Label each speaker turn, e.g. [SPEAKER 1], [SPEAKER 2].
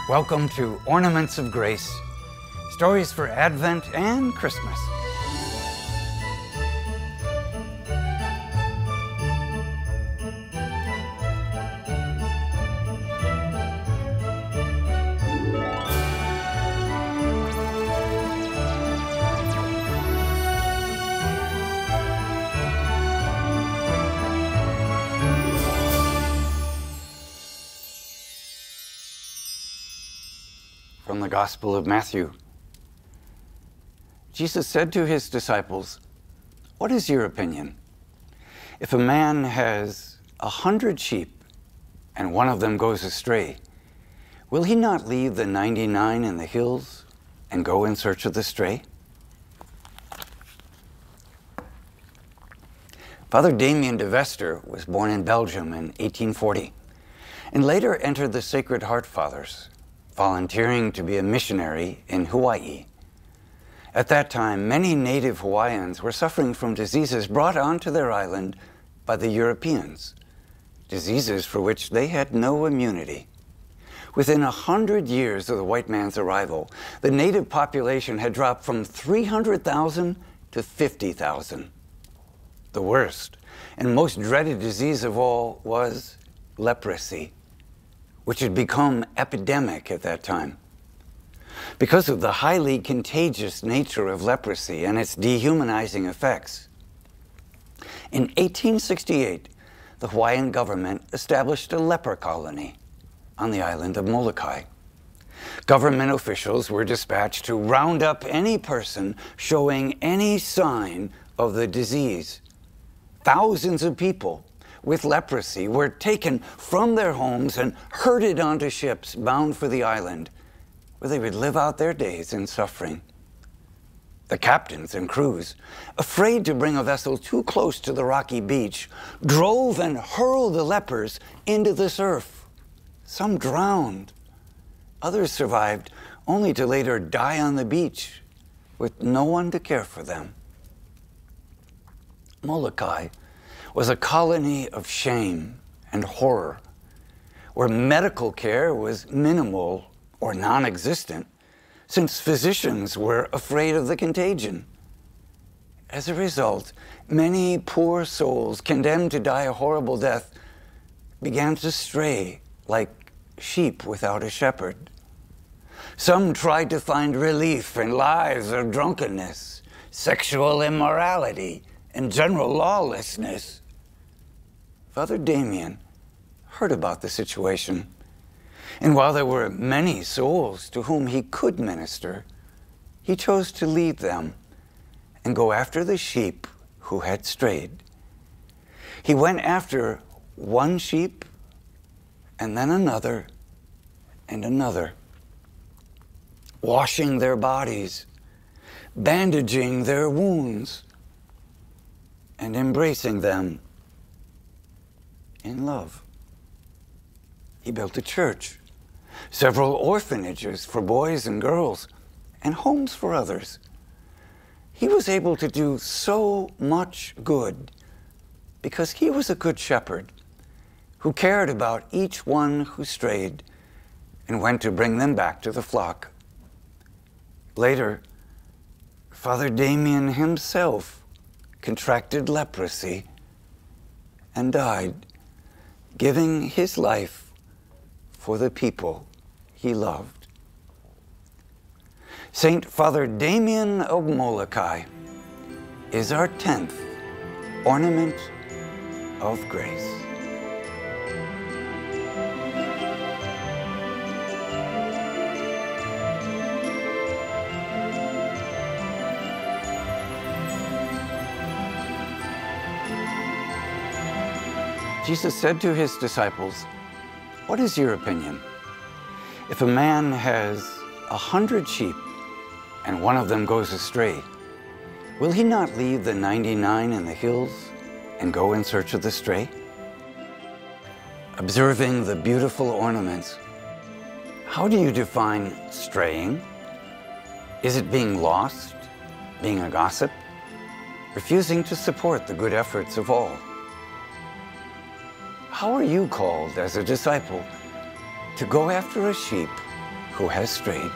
[SPEAKER 1] Welcome to Ornaments of Grace, stories for Advent and Christmas. From the Gospel of Matthew. Jesus said to his disciples, "What is your opinion? If a man has 100 sheep and one of them goes astray, will he not leave the 99 in the hills and go in search of the stray?" Father Damian of Molokai was born in Belgium in 1840 and later entered the Sacred Heart Fathers, volunteering to be a missionary in Hawaii. At that time, many native Hawaiians were suffering from diseases brought onto their island by the Europeans, diseases for which they had no immunity. Within 100 years of the white man's arrival, the native population had dropped from 300,000 to 50,000. The worst and most dreaded disease of all was leprosy, which had become epidemic at that time. Because of the highly contagious nature of leprosy and its dehumanizing effects, in 1868, the Hawaiian government established a leper colony on the island of Molokai. Government officials were dispatched to round up any person showing any sign of the disease. Thousands of people with leprosy were taken from their homes and herded onto ships bound for the island, where they would live out their days in suffering. The captains and crews, afraid to bring a vessel too close to the rocky beach, drove and hurled the lepers into the surf. Some drowned. Others survived, only to later die on the beach with no one to care for them. Molokai was a colony of shame and horror, where medical care was minimal or non-existent, since physicians were afraid of the contagion. As a result, many poor souls condemned to die a horrible death began to stray like sheep without a shepherd. Some tried to find relief in lives of drunkenness, sexual immorality, and general lawlessness. Father Damian heard about the situation, and while there were many souls to whom he could minister, he chose to leave them and go after the sheep who had strayed. He went after one sheep and then another and another, washing their bodies, bandaging their wounds, and embracing them in love. He built a church, several orphanages for boys and girls, and homes for others. He was able to do so much good because he was a good shepherd who cared about each one who strayed and went to bring them back to the flock. Later, Father Damian himself contracted leprosy and died, giving his life for the people he loved. Saint Father Damian of Molokai is our 10th Ornament of Grace. Jesus said to his disciples, "What is your opinion? If a man has 100 sheep and one of them goes astray, will he not leave the 99 in the hills and go in search of the stray?" Observing the beautiful ornaments, how do you define straying? Is it being lost, being a gossip, refusing to support the good efforts of all? How are you called as a disciple to go after a sheep who has strayed